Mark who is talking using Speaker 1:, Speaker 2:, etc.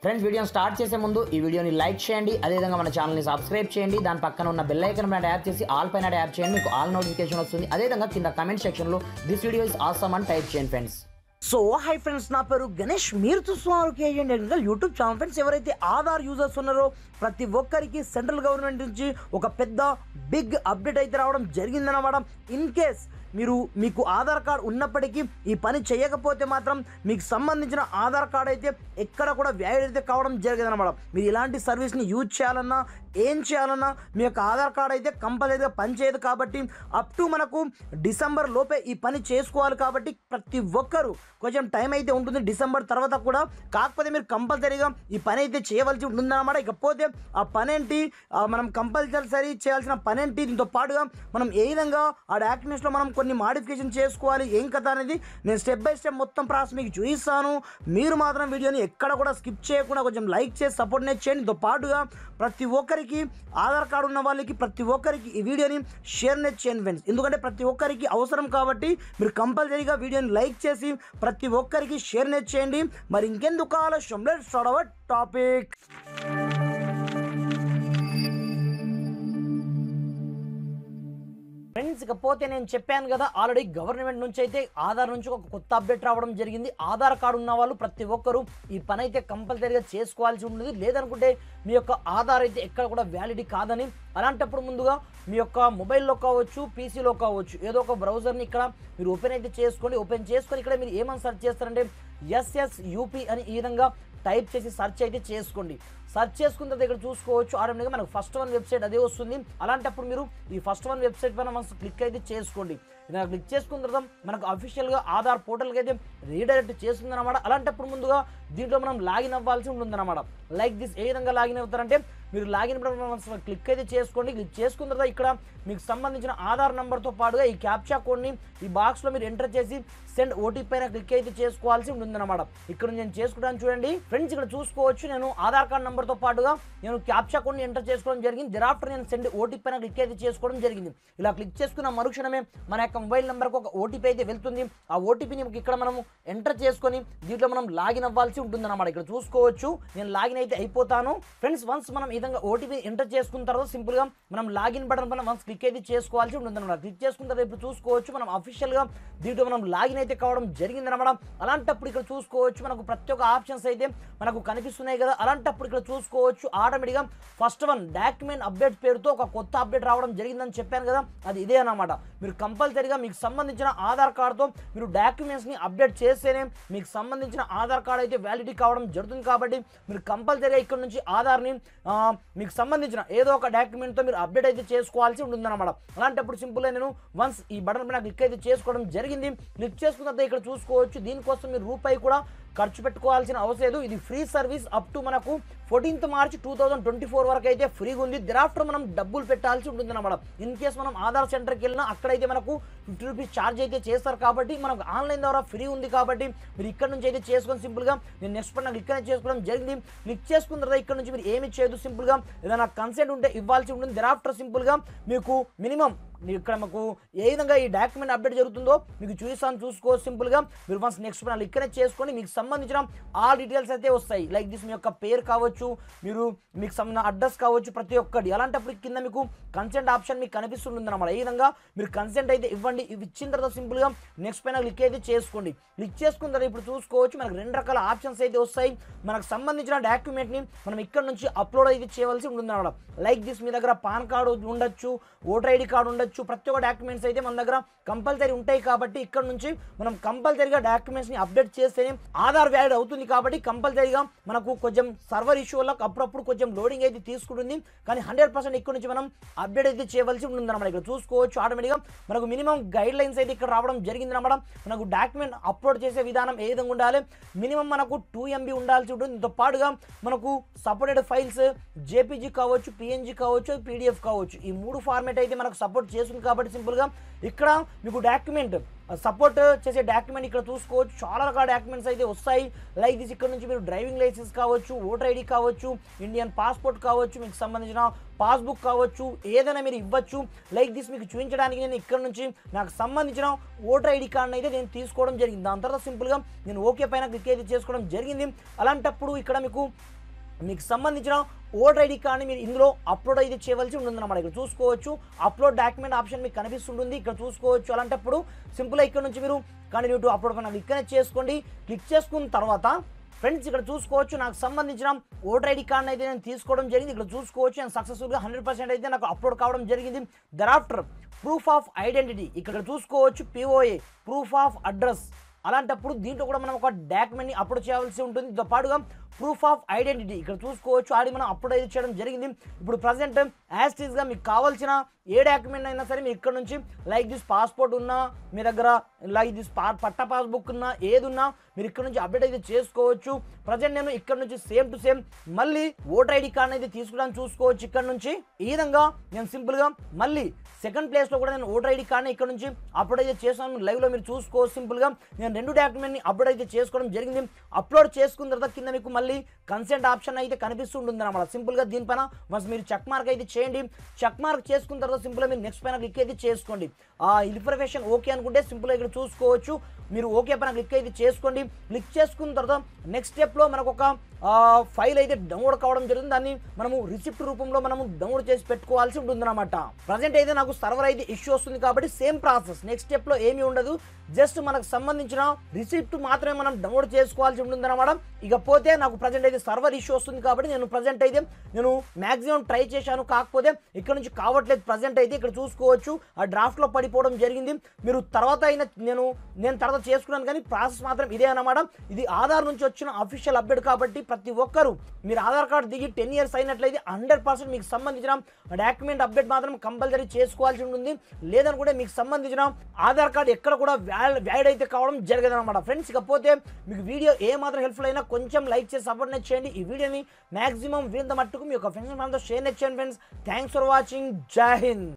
Speaker 1: Friends వీడియోని start చేసే ముందు ఈ వీడియోని లైక్ చేయండి, అదేవిధంగా మన ఛానల్ని సబ్స్క్రైబ్ చేయండి, దాని పక్కన ఉన్న బెల్ ఐకాన్ పైన ట్యాప్ చేసి ఆల్ పైన ట్యాప్ చేయండి, మీకు ఆల్ నోటిఫికేషన్ వస్తుంది. అదేవిధంగా కింద కమెంట్ సెక్షన్లో దిస్ వీడియో ఇస్ ఆసమ్ అని టైప్ చేయండి ఫ్రెండ్స్.
Speaker 2: సో హై ఫ్రెండ్స్, నా పేరు గణేష్, మీరు చూస్తున్నారు KGN technical YouTube channel. Friends, ఎవరైతే ఆధార్ యూజర్స్ ఉన్నారో ప్రతి ఒక్కరికి సెంట్రల్ గవర్నమెంట్ నుంచి ఒక పెద్ద బిగ్ అప్డేట్ అయితే రావడం జరిగిందన్నమాట. ఇన్ కేస్ మీకు ఆధార్ కార్డ్ ఉన్నప్పటికీ ఈ పని చేయకపోతే మాత్రం మీకు సంబంధించిన ఆధార్ కార్డ్ అయితే ఎక్కడ కూడా వ్యాలిడ్ అయితే కావడం జరిగేదన్నమాట. మీరు ఇలాంటి సర్వీస్ని యూజ్ చేయాలన్నా ఏం చేయాలన్నా మీ యొక్క ఆధార్ కార్డ్ అయితే కంపల్సరీగా పనిచేయదు. కాబట్టి అప్ టు మనకు డిసెంబర్ లోపే ఈ పని చేసుకోవాలి. కాబట్టి ప్రతి ఒక్కరూ కొంచెం టైం అయితే ఉంటుంది డిసెంబర్ తర్వాత కూడా. కాకపోతే మీరు కంపల్సరీగా ఈ పని అయితే చేయవలసి ఉంటుందన్నమాట. ఇకపోతే ఆ పని ఏంటి, మనం కంపల్సరీ చేయాల్సిన పని ఏంటి, దీంతో పాటుగా మనం ఏ విధంగా ఆ డాక్యుమెంట్స్లో మనం కొన్ని మాడిఫికేషన్ చేసుకోవాలి, ఏం కథ అనేది నేను స్టెప్ బై స్టెప్ మొత్తం ప్రాసెస్ మీకు చూపిస్తాను. మీరు మాత్రం వీడియోని ఎక్కడ కూడా స్కిప్ చేయకుండా కొంచెం లైక్ చేసి సపోర్ట్ చేయండి. దీంతో పాటుగా ప్రతి ఒక్కరికి ఆధార్ కార్డు ఉన్న వాళ్ళకి ప్రతి ఒక్కరికి ఈ వీడియోని షేర్ చేయండి ఫ్రెండ్స్. ఎందుకంటే ప్రతి ఒక్కరికి అవసరం కాబట్టి మీరు కంపల్సరీగా వీడియోని లైక్ చేసి ప్రతి ఒక్కరికి షేర్ చేయండి. మరి ఇంకెందుకు ఆలస్యం, let's start our topic. Friends, ఇకపోతే నేను చెప్పాను కదా, ఆల్రెడీ గవర్నమెంట్ నుంచి అయితే ఆధార్ నుంచి ఒక కొత్త అప్డేట్ రావడం జరిగింది. ఆధార్ కార్డు ఉన్న వాళ్ళు ప్రతి ఒక్కరూ ఈ పని అయితే కంపల్సరీగా చేసుకోవాల్సి ఉంటుంది. లేదనుకుంటే మీ యొక్క ఆధార్ అయితే ఎక్కడ కూడా వ్యాలిడ్ కాదని. అలాంటప్పుడు ముందుగా మీ యొక్క మొబైల్లో కావచ్చు, పీసీలో కావచ్చు, ఏదో ఒక బ్రౌజర్ని ఇక్కడ మీరు ఓపెన్ అయితే చేసుకోండి. ఓపెన్ చేసుకొని ఇక్కడ మీరు ఏమని సెర్చ్ చేస్తారంటే SSUP అని ఈ విధంగా టైప్ చేసి సెర్చ్ అయితే చేసుకోండి. సెర్చ్ చేసుకున్న తర్వాత ఇక్కడ చూసుకోవచ్చు ఆటోమేటిక్గా మనకు ఫస్ట్ వన్ వెబ్సైట్ అదే వస్తుంది. అలాంటప్పుడు మీరు ఈ ఫస్ట్ వన్ వెబ్సైట్ పైన మనం క్లిక్ అయితే చేసుకోండి. ఇలా క్లిక్ చేసుకున్న తర్వాత మనకు అఫీషియల్గా ఆధార్ పోర్టల్కి అయితే రీడైరెక్ట్ చేస్తుందన్నమాట. అలాంటప్పుడు ముందుగా దీంట్లో మనం లాగిన్ అవ్వాల్సి ఉంటుందన్నమాట. Like this. ఏ విధంగా లాగిన్ అవుతారంటే మీరు లాగిన్ క్లిక్ అయితే చేసుకోండి. క్లిక్ చేసుకున్న తర్వాత ఇక్కడ మీకు సంబంధించిన ఆధార్ నెంబర్తో పాటుగా ఈ క్యాప్చా కోడ్ని ఈ బాక్స్లో మీరు ఎంటర్ చేసి సెండ్ ఓటీపీ పైన క్లిక్ అయితే చేసుకోవాల్సి ఉంటుందన్నమాట. ఇక్కడ నేను చేసుకుంటాను చూడండి ఫ్రెండ్స్. ఇక్కడ చూసుకోవచ్చు నేను ఆధార్ కార్డ్ నెంబర్తో పాటుగా నేను క్యాప్చా కోడ్ని ఎంటర్ చేసుకోవడం జరిగింది. థెరాఫ్టర్ నేను సెండ్ ఓటీపీ పైన క్లిక్ అయితే చేసుకోవడం జరిగింది. ఇలా క్లిక్ చేసుకున్న మరుక్షణమే మన యొక్క మొబైల్ నెంబర్కి ఒక ఓటీపీ అయితే వెళ్తుంది. ఆ ఓటీపీని ఇక్కడ మనము ఎంటర్ చేసుకొని దీంట్లో మనం లాగిన్ అవ్వాల్సి ఉంటుందన్నమాట. ఇక్కడ చూసుకోవచ్చు నేను లాగిన్ అయితే అయిపోతాను ఫ్రెండ్స్. వన్స్ మనం ఈ విధంగా ఓటీపీ ఎంటర్ చేసుకున్న తర్వాత సింపుల్గా మనం లాగిన్ బటన్ పైన వన్స్ క్లిక్ అయితే చేసుకోవాల్సి ఉంటుందన్నమాట. క్లిక్ చేసుకున్న తర్వాత ఇప్పుడు చూసుకోవచ్చు మనం అఫీషియల్గా దీంట్లో మనం లాగిన్ అయితే కావడం జరిగిందన్నమాట. అలాంటప్పుడు ఇక్కడ చూసుకోవచ్చు మనకు ప్రతి ఒక్క ఆప్షన్స్ అయితే మనకు కనిపిస్తున్నాయి కదా. అలాంటప్పుడు ఇక్కడ చూసుకోవచ్చు ఆటోమేటిక్గా ఫస్ట్ వన్ డాక్యుమెంట్ అప్డేట్ పేరుతో ఒక కొత్త అప్డేట్ రావడం జరిగిందని చెప్పాను కదా, అది ఇదే అన్నమాట. మీరు కంపల్సరీగా మీకు సంబంధించిన ఆధార్ కార్డుతో మీరు డాక్యుమెంట్స్ని అప్డేట్ చేస్తేనే మీకు సంబంధించిన ఆధార్ కార్డు అయితే వ్యాలిడిటీ కావడం జరుగుతుంది. కాబట్టి మీరు కంపల్సరీగా ఇక్కడ నుంచి ఆధార్ని మీకు సంబంధించిన ఏదో ఒక డాక్యుమెంట్తో మీరు అప్డేట్ అయితే చేసుకోవాల్సి ఉంటుందన్నమాట. అలాంటప్పుడు సింపుల్గా నేను వన్స్ ఈ బటన్ పైన క్లిక్ అయితే చేసుకోవడం జరిగింది. క్లిక్ చేసుకున్న తర్వాత ఇక్కడ చూసుకోవచ్చు దీనికోసం మీరు రూపాయి కూడా ఖర్చు పెట్టుకోవాల్సిన అవసరం లేదు. ఇది ఫ్రీ సర్వీస్ అప్ టు మనకు 14th March 2024 వరకు అయితే ఫ్రీగా ఉంది. దిరాఫ్టర్ మనం డబ్బులు పెట్టాల్సి ఉంటుంది అన్నమాట. ఇన్ కేస్ మనం ఆధార్ సెంటర్కి వెళ్ళినా అక్కడైతే మనకు 50 రూపీస్ ఛార్జ్ అయితే చేస్తారు. కాబట్టి మనకు ఆన్లైన్ ద్వారా ఫ్రీ ఉంది. కాబట్టి మీరు ఇక్కడ నుంచి అయితే చేసుకొని సింపుల్గా నేను నెక్స్ట్ పైన క్లిక్ అనేది చేసుకోవడం జరిగింది. క్లిక్ చేసుకున్న తర్వాత ఇక్కడ నుంచి మీరు ఏమి చేయదు, సింపుల్గా ఏదైనా కన్సెంట్ ఉంటే ఇవ్వాల్సి ఉంటుంది. దిరాఫ్టర్ సింపుల్గా మీకు మినిమం ఇక్కడ మాకు ఏ విధంగా ఈ డాక్యుమెంట్ అప్డేట్ జరుగుతుందో మీకు చూపిస్తాను. చూసుకోవచ్చు సింపుల్గా మీరు వన్స్ నెక్స్ట్ పైన క్లిక్ అనేది చేసుకొని మీకు సంబంధించిన ఆల్ డీటెయిల్స్ అయితే వస్తాయి. లైక్ దిస్ మీ యొక్క పేరు కావచ్చు, మీకు సంబంధించిన అడ్రస్ కావచ్చు, ప్రతి ఒక్కటి. అలాంటప్పుడు కింద మీకు కన్సెంట్ ఆప్షన్ మీకు కనిపిస్తుంటుంది అన్నమాట. ఈ విధంగా మీరు కన్సెంట్ అయితే ఇవ్వండి. ఇవి ఇచ్చిన తర్వాత సింపుల్గా నెక్స్ట్ పైన క్లిక్ అయితే చేసుకోండి. క్లిక్ చేసుకున్న తర్వాత ఇప్పుడు చూసుకోవచ్చు మనకు 2 రకాల ఆప్షన్స్ అయితే వస్తాయి. మనకు సంబంధించిన డాక్యుమెంట్ని మనం ఇక్కడ నుంచి అప్లోడ్ అయితే చేయవలసి ఉంటుంది అన్నమాట. లైక్ దిస్ మీ దగ్గర పాన్ కార్డు ఉండొచ్చు, ఓటర్ ఐడి కార్డు ఉండొచ్చు, ప్రతి ఒక్క డాక్యుమెంట్స్ అయితే మన దగ్గర కంపల్సరీ ఉంటాయి. కాబట్టి ఇక్కడ నుంచి మనం కంపల్సరీగా డాక్యుమెంట్స్ని అప్డేట్ చేస్తేనే ఆధార్ వ్యాలిడ్ అవుతుంది. కాబట్టి కంపల్సరీగా మనకు కొంచెం సర్వర్ ఇష్యూ వల్ల అప్పుడప్పుడు కొంచెం లోడింగ్ అయితే తీసుకుంటుంది. కానీ 100% ఇక్కడ నుంచి మనం అప్డేట్ అయితే చేయవలసి ఉంటుంది అన్నమాట. ఇక్కడ చూసుకోవచ్చు ఆటోమేటిక్గా మనకు మినిమం గైడ్ లైన్స్ అయితే ఇక్కడ రావడం జరిగింది అన్నమాట. మనకు డాక్యుమెంట్ అప్లోడ్ చేసే విధానం ఏ విధంగా ఉండాలి, మినిమం మనకు 2 MB ఉండాల్సి ఉంటుంది. దీంతో పాటుగా మనకు సపోర్టెడ్ ఫైల్స్ JPG కావచ్చు, PNG కావచ్చు, PDF కావచ్చు, ఈ 3 ఫార్మేట్ అయితే మనకు సపోర్ట్ చేస్తుంది కాబట్టి సింపుల్గా ఇక్కడ మీకు డాక్యుమెంట్ సపోర్ట్ చేసే డాక్యుమెంట్ ఇక్కడ చూసుకోవచ్చు. చాలా రకాల డాక్యుమెంట్స్ అయితే వస్తాయి. లైక్ దిస్ ఇక్కడ నుంచి మీరు డ్రైవింగ్ లైసెన్స్ కావచ్చు, ఓటర్ ఐడి కావచ్చు, ఇండియన్ పాస్పోర్ట్ కావచ్చు, మీకు సంబంధించిన పాస్బుక్ కావచ్చు, ఏదైనా మీరు ఇవ్వచ్చు. లైక్ దిస్ మీకు చూపించడానికి నేను ఇక్కడ నుంచి నాకు సంబంధించిన ఓటర్ ఐడి కార్డ్ని అయితే నేను తీసుకోవడం జరిగింది. దాని తర్వాత సింపుల్గా నేను ఓకే పైన క్లిక్ అయితే చేసుకోవడం జరిగింది. అలాంటప్పుడు ఇక్కడ మీకు సంబంధించిన ఓటర్ ఐడి కార్డ్ని మీరు ఇందులో అప్లోడ్ అయితే చేయవలసి ఉంటుంది అన్నమాట. ఇక్కడ చూసుకోవచ్చు అప్లోడ్ డాక్యుమెంట్ ఆప్షన్ మీకు కనిపిస్తుంటుంది, ఇక్కడ చూసుకోవచ్చు. అలాంటప్పుడు సింపుల్గా ఇక్కడ నుంచి మీరు కంటిన్యూ టు అప్లోడ్ పైన క్లిక్ చేసుకోండి. క్లిక్ చేసుకున్న తర్వాత ఫ్రెండ్స్ ఇక్కడ చూసుకోవచ్చు నాకు సంబంధించిన ఓటర్ ఐడి కార్డ్ని అయితే నేను తీసుకోవడం జరిగింది. ఇక్కడ చూసుకోవచ్చు నేను సక్సెస్ఫుల్గా 100% అయితే నాకు అప్లోడ్ కావడం జరిగింది. దరాఫ్టర్ ప్రూఫ్ ఆఫ్ ఐడెంటిటీ ఇక్కడ చూసుకోవచ్చు, POA ప్రూఫ్ ఆఫ్ అడ్రస్. అలాంటప్పుడు దీంట్లో కూడా మనం ఒక డాక్యుమెంట్ని అప్లోడ్ చేయాల్సి ఉంటుంది. దీంతో పాటుగా ప్రూఫ్ ఆఫ్ ఐడెంటిటీ ఇక్కడ చూసుకోవచ్చు ఆడి మనం అప్లోడ్ అయితే చేయడం జరిగింది. ఇప్పుడు ప్రజెంట్ యాజ్ టీజ్గా మీకు కావాల్సిన ఏ డాక్యుమెంట్ అయినా సరే మీరు ఇక్కడ నుంచి లైక్ దిస్ పాస్పోర్ట్ ఉన్నా మీ దగ్గర, లైక్ దిస్ పట్టా పాస్బుక్ ఉన్నా, ఏది ఉన్నా మీరు ఇక్కడ నుంచి అప్డేట్ అయితే చేసుకోవచ్చు. ప్రజెంట్ నేను ఇక్కడ నుంచి సేమ్ టు సేమ్ మళ్ళీ ఓటర్ ఐడి కార్డ్ అయితే తీసుకోవడానికి చూసుకోవచ్చు. ఇక్కడ నుంచి ఈ విధంగా నేను సింపుల్గా మళ్ళీ సెకండ్ ప్లేస్లో కూడా నేను ఓటర్ ఐడి కార్డ్ని ఇక్కడ నుంచి అప్లోడ్ అయితే చేస్తాను. లైవ్లో మీరు చూసుకోవచ్చు. సింపుల్గా నేను 2 డాక్యుమెంట్ని అప్లోడ్ అయితే చేసుకోవడం జరిగింది. అప్లోడ్ చేసుకున్న తర్వాత కింద మీకు మళ్ళీ కన్సెంట్ ఆప్షన్ అయితే కనిపిస్తుంటుంది అన్నమాట. సింపుల్గా దీనిపైన వన్స్ మీరు చెక్ మార్క్ అయితే చేయండి. చెక్ మార్క్ చేసుకున్న తర్వాత సింపుల్గా మీరు నెక్స్ట్ పైన క్లిక్ అయితే చేసుకోండి. ఇన్ఫర్మేషన్ ఓకే అనుకుంటే సింపుల్గా ఇక్కడ చూసుకోవచ్చు మీరు ఓకే పైన క్లిక్ అయితే చేసుకోండి. క్లిక్ చేసుకున్న తర్వాత నెక్స్ట్ స్టెప్లో మనకు ఒక ఫైల్ అయితే డౌన్లోడ్ కావడం జరుగుతుంది. దాన్ని మనము రిసిప్ట్ రూపంలో మనము డౌన్లోడ్ చేసి పెట్టుకోవాల్సి ఉంటుంది అనమాట. ప్రజెంట్ అయితే నాకు సర్వర్ అయితే ఇష్యూ వస్తుంది కాబట్టి సేమ్ ప్రాసెస్, నెక్స్ట్ స్టెప్లో ఏమీ ఉండదు. జస్ట్ మనకు సంబంధించిన రిసిప్ట్ మాత్రమే మనం డౌన్లోడ్ చేసుకోవాల్సి ఉంటుంది అనమాట. ఇకపోతే నాకు ప్రజెంట్ అయితే సర్వర్ ఇష్యూ వస్తుంది కాబట్టి నేను ప్రజెంట్ అయితే నేను మ్యాక్సిమం ట్రై చేశాను, కాకపోతే ఇక్కడ నుంచి కావట్లేదు. ప్రజెంట్ అయితే ఇక్కడ చూసుకోవచ్చు ఆ డ్రాఫ్ట్లో పడిపోవడం జరిగింది. మీరు తర్వాత అయినా నేను తర్వాత చేసుకున్నాను కానీ ప్రాసెస్ మాత్రం ఇదే అనమాట. ఇది ఆధార్ నుంచి వచ్చిన అఫీషియల్ అప్డేట్ కాబట్టి ప్రతి ఒక్కరు మీరు ఆధార్ కార్డు దిగి 10 years అయినట్లయితే 100% మీకు సంబంధించిన డాక్యుమెంట్ అప్డేట్ మాత్రం కంపల్సరీ చేసుకోవాల్సి ఉంటుంది. లేదనుకుంటే మీకు సంబంధించిన ఆధార్ కార్డు ఎక్కడ కూడా వ్యాలిడ్ అయితే కావడం జరగదు అనమాట. ఫ్రెండ్స్ ఇకపోతే మీకు వీడియో ఏ మాత్రం హెల్ప్ఫుల్ అయినా కొంచెం లైక్ చేసి సపోర్ట్ చేయండి. ఈ వీడియోని మాక్సిమం వీంత మట్టుకు మీ యొక్క ఫ్రెండ్స్ మనతో షేర్ చేయండి ఫ్రెండ్స్. Thanks for watching. జై హింద్.